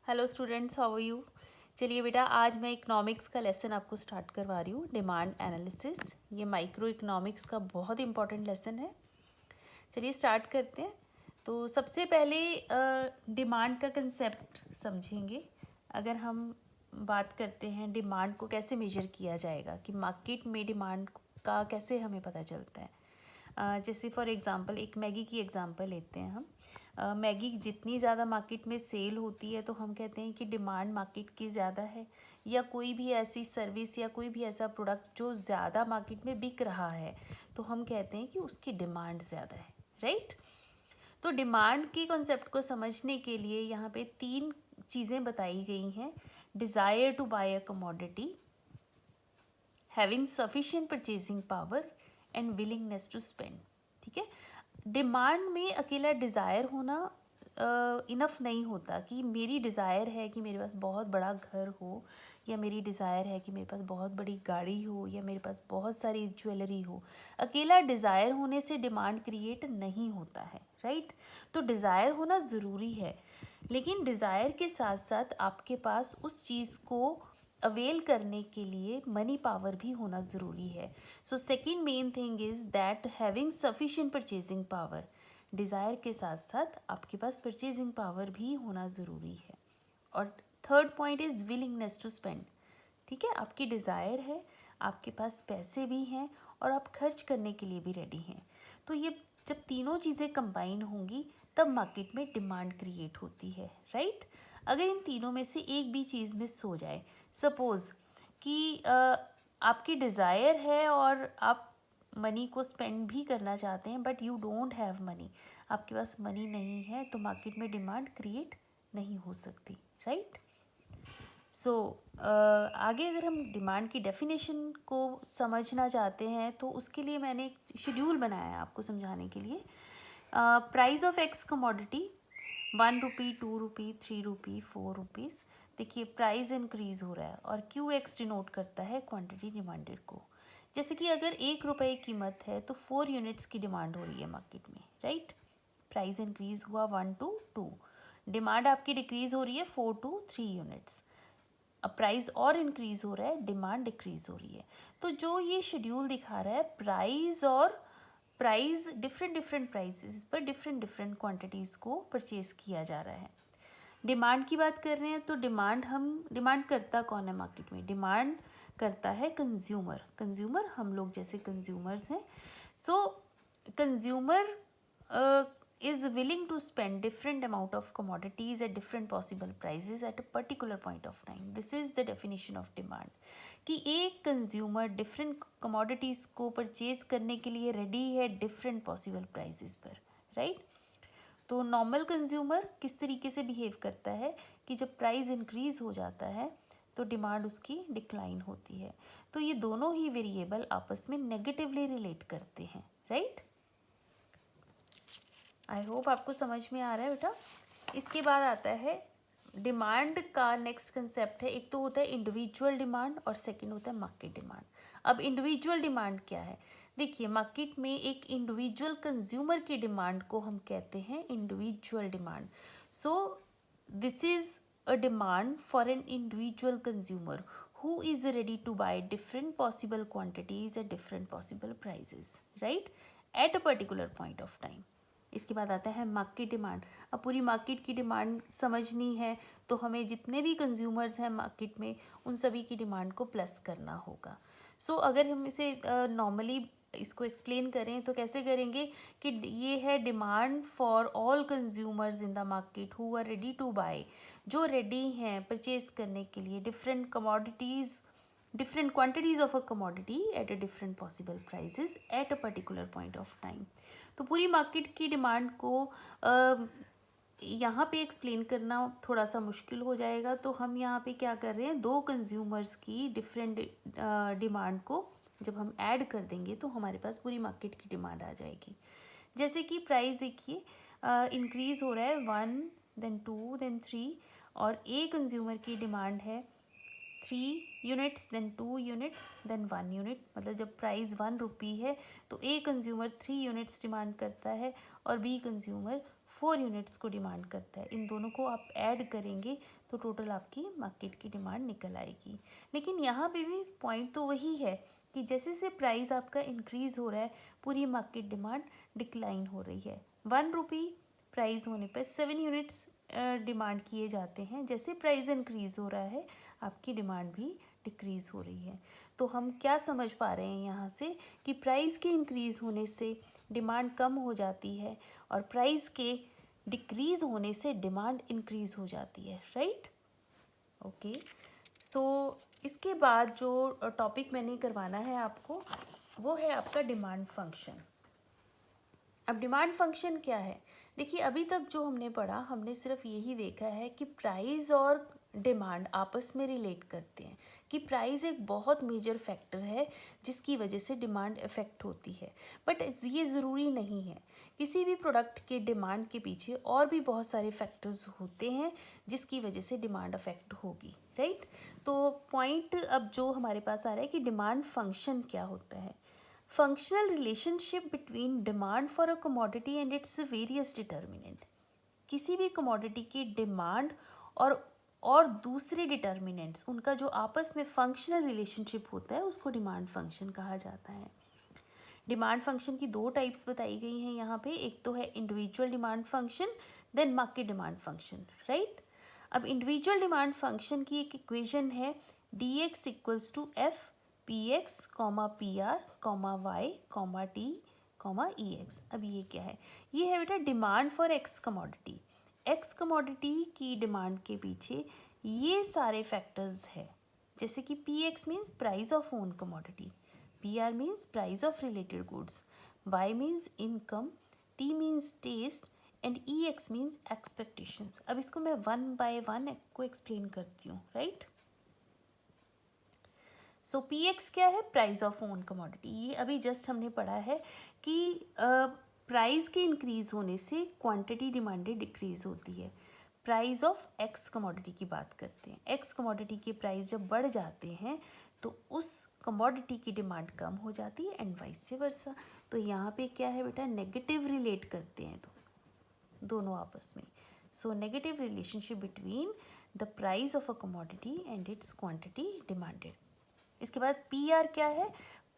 Hello students, how are you. चलिए बेटा, आज मैं इकोनॉमिक्स का लेसन आपको स्टार्ट करवा रही हूँ, डिमांड एनालिसिस। ये माइक्रो इकोनॉमिक्स का बहुत इंपॉर्टेंट लेसन है। चलिए स्टार्ट करते हैं। तो सबसे पहले डिमांड का कंसेप्ट समझेंगे। अगर हम बात करते हैं डिमांड को कैसे मेजर किया जाएगा, कि मार्केट में डिमांड का कैसे हमें पता चलता है। जैसे फॉर एग्ज़ाम्पल एक मैगी की एग्ज़ाम्पल लेते हैं हम। मैगी जितनी ज़्यादा मार्केट में सेल होती है तो हम कहते हैं कि डिमांड मार्केट की ज़्यादा है। या कोई भी ऐसी सर्विस या कोई भी ऐसा प्रोडक्ट जो ज़्यादा मार्केट में बिक रहा है तो हम कहते हैं कि उसकी डिमांड ज़्यादा है, राइट। तो डिमांड की कॉन्सेप्ट को समझने के लिए यहाँ पे 3 चीज़ें बताई गई हैं। Desire to buy a commodity, having sufficient purchasing power and willingness to spend. ठीक है। डिमांड में अकेला डिज़ायर होना इनफ नहीं होता, कि मेरी डिज़ायर है कि मेरे पास बहुत बड़ा घर हो, या मेरी डिज़ायर है कि मेरे पास बहुत बड़ी गाड़ी हो, या मेरे पास बहुत सारी ज्वेलरी हो। अकेला डिज़ायर होने से डिमांड क्रिएट नहीं होता है, राइट। तो डिज़ायर होना ज़रूरी है, लेकिन डिज़ायर के साथ साथ आपके पास उस चीज़ को अवेल करने के लिए मनी पावर भी होना ज़रूरी है। So second main thing is that having sufficient purchasing power. Desire के साथ साथ आपके पास परचेजिंग पावर भी होना ज़रूरी है। और third point is willingness to spend. ठीक है, आपकी डिज़ायर है, आपके पास पैसे भी हैं और आप खर्च करने के लिए भी रेडी हैं। तो ये जब तीनों चीज़ें कंबाइन होंगी तब मार्केट में डिमांड क्रिएट होती है, राइट। अगर इन तीनों में से एक भी चीज़ मिस हो जाए, सपोज़ कि आपकी डिज़ायर है और आप मनी को स्पेंड भी करना चाहते हैं but you don't have money, आपके पास मनी नहीं है, तो मार्केट में डिमांड क्रिएट नहीं हो सकती, राइट। सो आगे अगर हम डिमांड की डेफिनेशन को समझना चाहते हैं तो उसके लिए मैंने एक शेड्यूल बनाया है आपको समझाने के लिए। Price of x commodity, 1 rupee, 2 rupee, 3 rupee, 4 rupees. देखिए प्राइस इंक्रीज़ हो रहा है और क्यू एक्स डिनोट करता है क्वांटिटी डिमांडेड को। जैसे कि अगर 1 रुपये कीमत है तो 4 यूनिट्स की डिमांड हो रही है मार्केट में, राइट। प्राइस इंक्रीज़ हुआ 1 to 2, डिमांड आपकी डिक्रीज़ हो रही है 4 to 3 यूनिट्स। अब प्राइस और इंक्रीज़ हो रहा है, डिमांड डिक्रीज़ हो रही है। तो जो ये शेड्यूल दिखा रहा है प्राइस डिफरेंट डिफरेंट प्राइसेस पर डिफरेंट डिफरेंट क्वांटिटीज़ को परचेज़ किया जा रहा है। डिमांड की बात कर रहे हैं तो डिमांड करता कौन है मार्केट में? डिमांड करता है कंज्यूमर हम लोग जैसे कंज्यूमर्स हैं। सो consumer is willing to spend different amount of commodities at different possible prices at a particular point of time. This is the definition of demand. कि एक कंज्यूमर डिफरेंट कमोडिटीज़ को purchase करने के लिए रेडी है different possible prices पर, right. तो normal consumer किस तरीके से बिहेव करता है कि जब प्राइस इंक्रीज हो जाता है तो डिमांड उसकी डिक्लाइन होती है। तो ये दोनों ही वेरिएबल आपस में नेगेटिवली रिलेट करते हैं, राइट। आई होप आपको समझ में आ रहा है बेटा। इसके बाद आता है डिमांड का नेक्स्ट कंसेप्ट है। एक तो होता है इंडिविजुअल डिमांड और सेकंड होता है मार्केट डिमांड। अब इंडिविजुअल डिमांड क्या है? देखिए मार्केट में एक इंडिविजुअल कंज्यूमर की डिमांड को हम कहते हैं individual demand. So this is a demand for an individual consumer who is ready to buy different possible quantities at different possible prices, right, at a particular point of time. इसके बाद आता है market demand. अब पूरी market की demand समझनी है तो हमें जितने भी कंज्यूमर्स हैं मार्केट में उन सभी की डिमांड को प्लस करना होगा। सो अगर हम इसे नॉर्मली इसको एक्सप्लेन करें तो कैसे करेंगे कि ये है demand for all consumers in the market who are ready to buy, जो रेडी हैं परचेज करने के लिए different quantities of a commodity at a different possible prices at a particular point of time. तो पूरी मार्केट की demand को यहाँ पे एक्सप्लेन करना थोड़ा सा मुश्किल हो जाएगा, तो हम यहाँ पे क्या कर रहे हैं, दो कंज्यूमर्स की डिफरेंट डिमांड को जब हम ऐड कर देंगे तो हमारे पास पूरी मार्केट की डिमांड आ जाएगी। जैसे कि प्राइस देखिए इंक्रीज़ हो रहा है 1 then 2 then 3, और ए कंज्यूमर की डिमांड है 3 units then 2 units then 1 unit. मतलब जब प्राइस 1 रुपी है तो ए कंज्यूमर 3 यूनिट्स डिमांड करता है और बी कंज्यूमर 4 यूनिट्स को डिमांड करता है। इन दोनों को आप ऐड करेंगे तो टोटल आपकी मार्केट की डिमांड निकल आएगी। लेकिन यहाँ पे भी पॉइंट तो वही है कि जैसे से प्राइस आपका इंक्रीज़ हो रहा है पूरी मार्केट डिमांड डिक्लाइन हो रही है। 1 रुपी प्राइस होने पर 7 यूनिट्स डिमांड किए जाते हैं। जैसे प्राइस इंक्रीज़ हो रहा है आपकी डिमांड भी डिक्रीज़ हो रही है। तो हम क्या समझ पा रहे हैं यहाँ से कि प्राइस के इंक्रीज़ होने से डिमांड कम हो जाती है और प्राइस के डिक्रीज़ होने से डिमांड इंक्रीज़ हो जाती है, राइट। ओके, सो इसके बाद जो टॉपिक मैंने करवाना है आपको वो है आपका डिमांड फंक्शन। अब डिमांड फंक्शन क्या है? देखिए, अभी तक जो हमने पढ़ा हमने सिर्फ यही देखा है कि प्राइस और डिमांड आपस में रिलेट करते हैं, कि प्राइस एक बहुत मेजर फैक्टर है जिसकी वजह से डिमांड इफ़ेक्ट होती है। बट ये ज़रूरी नहीं है, किसी भी प्रोडक्ट के डिमांड के पीछे और भी बहुत सारे फैक्टर्स होते हैं जिसकी वजह से डिमांड अफेक्ट होगी, राइट। तो पॉइंट अब जो हमारे पास आ रहा है कि डिमांड फंक्शन क्या होता है। Functional relationship between demand for a commodity and its various determinant। किसी भी commodity की डिमांड और दूसरे डिटर्मिनेंट्स, उनका जो आपस में फंक्शनल रिलेशनशिप होता है उसको डिमांड फंक्शन कहा जाता है। डिमांड फंक्शन की 2 टाइप्स बताई गई हैं यहाँ पे। एक तो है individual demand function, then market demand function, right. अब इंडिविजुअल डिमांड फंक्शन की एक इक्वेशन है dx equals to F P X comma P R comma Y comma T comma E X. अब ये क्या है? ये है बेटा demand for X commodity. X commodity की डिमांड के पीछे ये सारे फैक्टर्स है, जैसे कि P X means price of own commodity, P R means price of related goods, Y means income, T means taste and E X means expectations. अब इसको मैं 1 बाय 1 को एक्सप्लेन करती हूँ, राइट। सो पी एक्स क्या है? Price of own commodity. ये अभी जस्ट हमने पढ़ा है कि प्राइस के इंक्रीज होने से क्वांटिटी डिमांडेड डिक्रीज होती है। प्राइस ऑफ एक्स कमोडिटी की बात करते हैं। एक्स कमोडिटी के प्राइस जब बढ़ जाते हैं तो उस कमोडिटी की डिमांड कम हो जाती है एंड वाइस वर्सा। तो यहाँ पे क्या है बेटा? नेगेटिव रिलेट करते हैं तो दोनों आपस में। So negative relationship between the price of a commodity and it's quantity demanded. इसके बाद पी आर क्या है?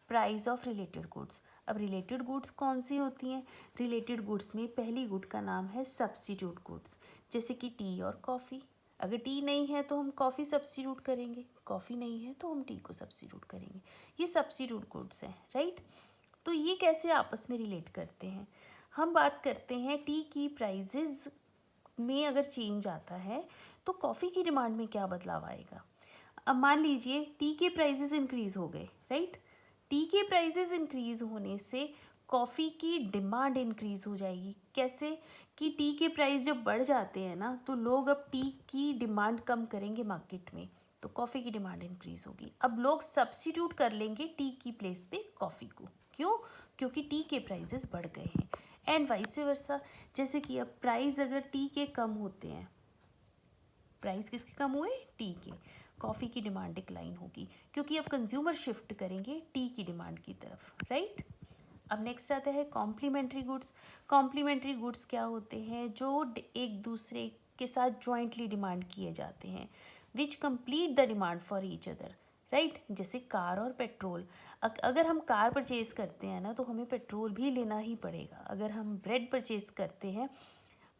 Price of related goods. अब रिलेटेड गुड्स कौन सी होती हैं? रिलेटेड गुड्स में पहली गुड का नाम है सब्स्टिट्यूट गुड्स, जैसे कि टी और कॉफ़ी। अगर टी नहीं है तो हम कॉफ़ी सब्स्टिट्यूट करेंगे, कॉफ़ी नहीं है तो हम टी को सब्स्टिट्यूट करेंगे। ये सब्स्टिट्यूट गुड्स हैं, राइट। तो ये कैसे आपस में रिलेट करते हैं? हम बात करते हैं टी की प्राइजेज़ में अगर चेंज आता है तो कॉफ़ी की डिमांड में क्या बदलाव आएगा? अब मान लीजिए टी के प्राइजेस इंक्रीज़ हो गए, राइट। टी के प्राइजेस इंक्रीज़ होने से कॉफ़ी की डिमांड इंक्रीज़ हो जाएगी। कैसे? कि टी के प्राइस जब बढ़ जाते हैं ना तो लोग अब टी की डिमांड कम करेंगे मार्केट में, तो कॉफ़ी की डिमांड इंक्रीज़ होगी। अब लोग सब्स्टिट्यूट कर लेंगे टी की प्लेस पे कॉफ़ी को। क्यों? क्योंकि टी के प्राइजेस बढ़ गए हैं एंड वाइस वर्सा। जैसे कि अब प्राइस अगर टी के कम होते हैं, प्राइस किसके कम हुए? टी के, कॉफ़ी की डिमांड डिक्लाइन होगी क्योंकि अब कंज्यूमर शिफ्ट करेंगे टी की डिमांड की तरफ, राइट। अब नेक्स्ट आता है कॉम्प्लीमेंट्री गुड्स। कॉम्प्लीमेंट्री गुड्स क्या होते हैं? जो एक दूसरे के साथ जॉइंटली डिमांड किए जाते हैं, which complete the demand for each other, right. जैसे कार और पेट्रोल। अगर हम कार परचेज़ करते हैं ना तो हमें पेट्रोल भी लेना ही पड़ेगा। अगर हम ब्रेड परचेज़ करते हैं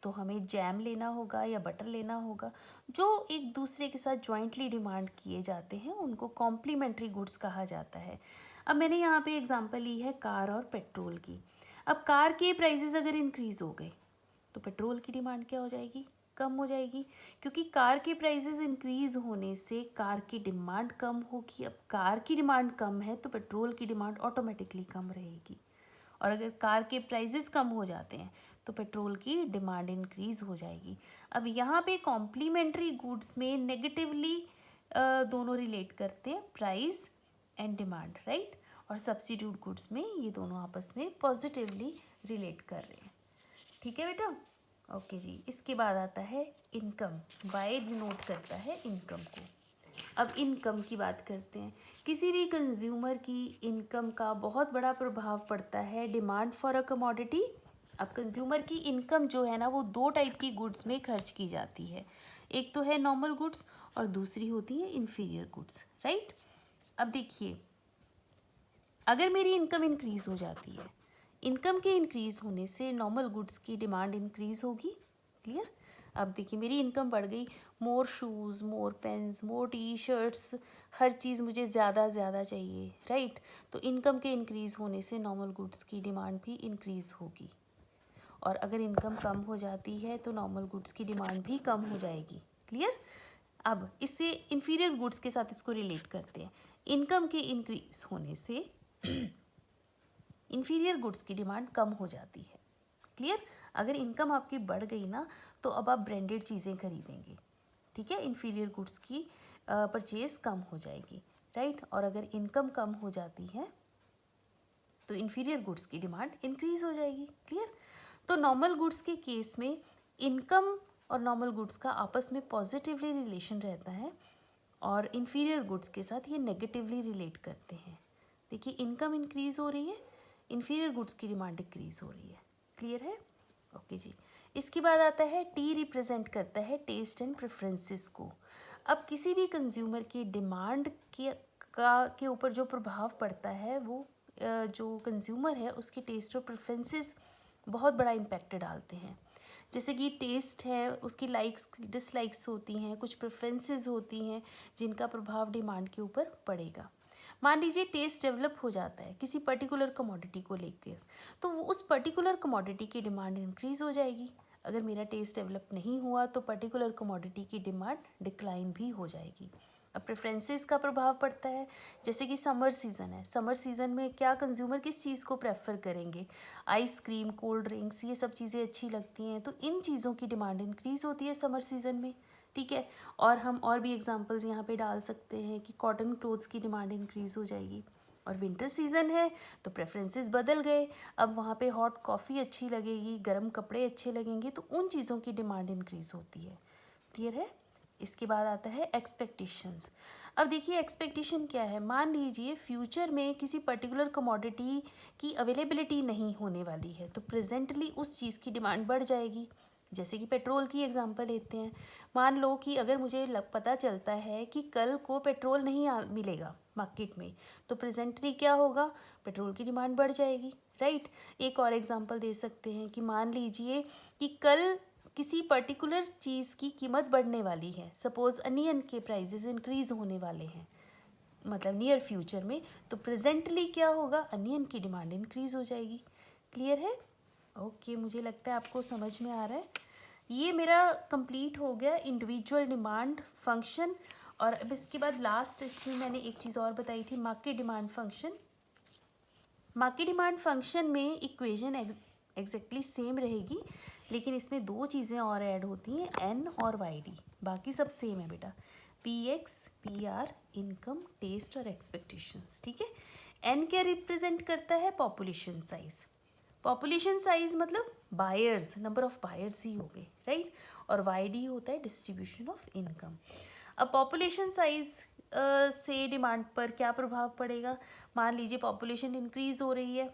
तो हमें जैम लेना होगा या बटर लेना होगा। जो एक दूसरे के साथ जॉइंटली डिमांड किए जाते हैं उनको कॉम्प्लीमेंट्री गुड्स कहा जाता है। अब मैंने यहाँ पे एग्जांपल ली है कार और पेट्रोल की। अब कार के प्राइसेस अगर इंक्रीज़ हो गए तो पेट्रोल की डिमांड क्या हो जाएगी? कम हो जाएगी, क्योंकि कार के प्राइसेस इंक्रीज़ होने से कार की डिमांड कम होगी। अब कार की डिमांड कम है तो पेट्रोल की डिमांड ऑटोमेटिकली कम रहेगी। और अगर कार के प्राइसेस कम हो जाते हैं तो पेट्रोल की डिमांड इंक्रीज़ हो जाएगी। अब यहाँ पे कॉम्प्लीमेंट्री गुड्स में नेगेटिवली दोनों रिलेट करते हैं, प्राइस एंड डिमांड, राइट। और सब्स्टिट्यूट गुड्स में ये दोनों आपस में पॉजिटिवली रिलेट कर रहे हैं। ठीक है बेटा? ओके जी। इसके बाद आता है इनकम। वाई डिनोट करता है इनकम को। अब इनकम की बात करते हैं। किसी भी कंज्यूमर की इनकम का बहुत बड़ा प्रभाव पड़ता है डिमांड फॉर अ कमोडिटी अब कंज्यूमर की इनकम जो है ना वो दो टाइप की गुड्स में खर्च की जाती है, एक तो है नॉर्मल गुड्स और दूसरी होती है इन्फीरियर गुड्स, राइट। अब देखिए, अगर मेरी इनकम इंक्रीज़ हो जाती है, इनकम के इंक्रीज़ होने से नॉर्मल गुड्स की डिमांड इंक्रीज़ होगी, क्लियर। अब देखिए मेरी इनकम बढ़ गई, मोर शूज़, मोर पेन्स, मोर टी शर्ट्स, हर चीज़ मुझे ज़्यादा ज़्यादा चाहिए, राइट। तो इनकम के इंक्रीज़ होने से नॉर्मल गुड्स की डिमांड भी इंक्रीज़ होगी, और अगर इनकम कम हो जाती है तो नॉर्मल गुड्स की डिमांड भी कम हो जाएगी, क्लियर। अब इससे इन्फीरियर गुड्स के साथ इसको रिलेट करते हैं। इनकम के इंक्रीज होने से इन्फीरियर गुड्स की डिमांड कम हो जाती है, क्लियर। अगर इनकम आपकी बढ़ गई ना तो अब आप ब्रांडेड चीज़ें खरीदेंगे, ठीक है, इन्फीरियर गुड्स की परचेज कम हो जाएगी, राइट। और अगर इनकम कम हो जाती है तो इन्फीरियर गुड्स की डिमांड इंक्रीज हो जाएगी, क्लियर। तो नॉर्मल गुड्स के केस में इनकम और नॉर्मल गुड्स का आपस में पॉजिटिवली रिलेशन रहता है, और इन्फीरियर गुड्स के साथ ये नेगेटिवली रिलेट करते हैं। देखिए इनकम इंक्रीज़ हो रही है, इन्फीरियर गुड्स की डिमांड डिक्रीज़ हो रही है, क्लियर है, ओके जी। इसके बाद आता है टी रिप्रेजेंट करता है टेस्ट एंड प्रेफरेंसेस को। अब किसी भी कंज्यूमर की डिमांड के ऊपर जो प्रभाव पड़ता है वो जो कंज्यूमर है उसके टेस्ट और प्रेफरेंसेस बहुत बड़ा इम्पैक्ट डालते हैं। जैसे कि टेस्ट है, उसकी लाइक्स डिसलाइक्स होती हैं, कुछ प्रेफरेंसेस होती हैं जिनका प्रभाव डिमांड के ऊपर पड़ेगा। मान लीजिए टेस्ट डेवलप हो जाता है किसी पर्टिकुलर कमोडिटी को लेकर, तो वो उस पर्टिकुलर कमोडिटी की डिमांड इंक्रीज़ हो जाएगी। अगर मेरा टेस्ट डेवलप नहीं हुआ तो पर्टिकुलर कमोडिटी की डिमांड डिक्लाइन भी हो जाएगी। अब प्रेफरेंसेस का प्रभाव पड़ता है, जैसे कि समर सीज़न है, समर सीज़न में क्या कंज्यूमर किस चीज़ को प्रेफर करेंगे, आइसक्रीम, कोल्ड ड्रिंक्स, ये सब चीज़ें अच्छी लगती हैं, तो इन चीज़ों की डिमांड इंक्रीज़ होती है समर सीज़न में, ठीक है। और हम और भी एग्जांपल्स यहाँ पे डाल सकते हैं कि कॉटन क्लोथ्स की डिमांड इंक्रीज़ हो जाएगी। और विंटर सीज़न है तो प्रेफरेंसेस बदल गए, अब वहाँ पे हॉट कॉफ़ी अच्छी लगेगी, गर्म कपड़े अच्छे लगेंगे, तो उन चीज़ों की डिमांड इंक्रीज़ होती है, क्लियर है। इसके बाद आता है एक्सपेक्टेशंस। अब देखिए एक्सपेक्टेशन क्या है, मान लीजिए फ्यूचर में किसी पर्टिकुलर कमोडिटी की अवेलेबिलिटी नहीं होने वाली है, तो प्रेजेंटली उस चीज़ की डिमांड बढ़ जाएगी। जैसे कि पेट्रोल की एग्जांपल लेते हैं, मान लो कि अगर मुझे पता चलता है कि कल को पेट्रोल नहीं मिलेगा मार्केट में, तो प्रेजेंटली क्या होगा, पेट्रोल की डिमांड बढ़ जाएगी, राइट। एक और एग्जांपल दे सकते हैं कि मान लीजिए कि कल किसी पर्टिकुलर चीज़ की कीमत बढ़ने वाली है, सपोज़ अनियन के प्राइजेस इंक्रीज़ होने वाले हैं, मतलब नियर फ्यूचर में, तो प्रेजेंटली क्या होगा, अनियन की डिमांड इंक्रीज़ हो जाएगी, क्लियर है, ओके। मुझे लगता है आपको समझ में आ रहा है। ये मेरा कंप्लीट हो गया इंडिविजुअल डिमांड फंक्शन। और अब इसके बाद लास्ट इसमें मैंने एक चीज़ और बताई थी, market demand function. Market demand function में इक्वेशन एग्जैक्टली सेम रहेगी, लेकिन इसमें दो चीज़ें और ऐड होती हैं, एन और वाई डी, बाकी सब सेम है बेटा, P X, P R, income, taste और एक्सपेक्टेशंस, ठीक है। एन क्या रिप्रेजेंट करता है, पॉपुलेशन साइज, पॉपुलेशन साइज मतलब बायर्स, नंबर ऑफ बायर्स ही हो गए, राइट। और वाई डी होता है डिस्ट्रीब्यूशन ऑफ इनकम। अब पॉपुलेशन साइज से डिमांड पर क्या प्रभाव पड़ेगा, मान लीजिए पॉपुलेशन इंक्रीज़ हो रही है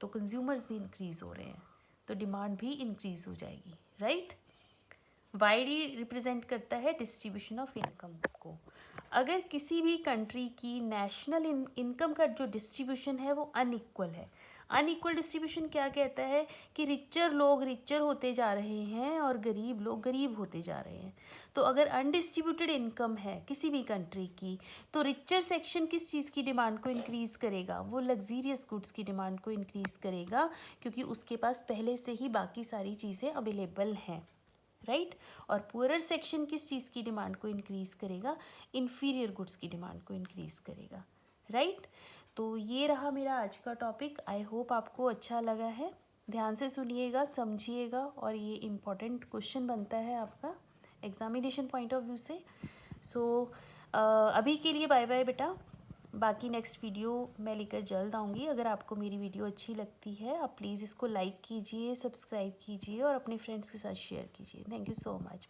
तो कंज्यूमर्स भी इंक्रीज़ हो रहे हैं, तो डिमांड भी इंक्रीज़ हो जाएगी, राइट। वाई डी रिप्रेजेंट करता है डिस्ट्रीब्यूशन ऑफ इनकम को। अगर किसी भी कंट्री की नेशनल इनकम का जो डिस्ट्रीब्यूशन है वो अनइक्वल है, अनइक्वल डिस्ट्रीब्यूशन क्या कहता है कि रिचर लोग रिचर होते जा रहे हैं और गरीब लोग गरीब होते जा रहे हैं। तो अगर अनडिस्ट्रीब्यूटेड इनकम है किसी भी कंट्री की, तो रिचर सेक्शन किस चीज़ की डिमांड को इंक्रीज़ करेगा, वो लग्जीरियस गुड्स की डिमांड को इंक्रीज़ करेगा, क्योंकि उसके पास पहले से ही बाकी सारी चीज़ें अवेलेबल हैं, राइट। और पुअरर सेक्शन किस चीज़ की डिमांड को इंक्रीज़ करेगा, इन्फीरियर गुड्स की डिमांड को इंक्रीज़ करेगा, राइट। तो ये रहा मेरा आज का टॉपिक। आई होप आपको अच्छा लगा है, ध्यान से सुनिएगा, समझिएगा, और ये इम्पॉर्टेंट क्वेश्चन बनता है आपका एग्जामिनेशन पॉइंट ऑफ व्यू से। सो अभी के लिए बाय बाय बेटा, बाकी नेक्स्ट वीडियो मैं लेकर जल्द आऊँगी। अगर आपको मेरी वीडियो अच्छी लगती है आप प्लीज़ इसको लाइक कीजिए, सब्सक्राइब कीजिए और अपने फ्रेंड्स के साथ शेयर कीजिए। Thank you so much.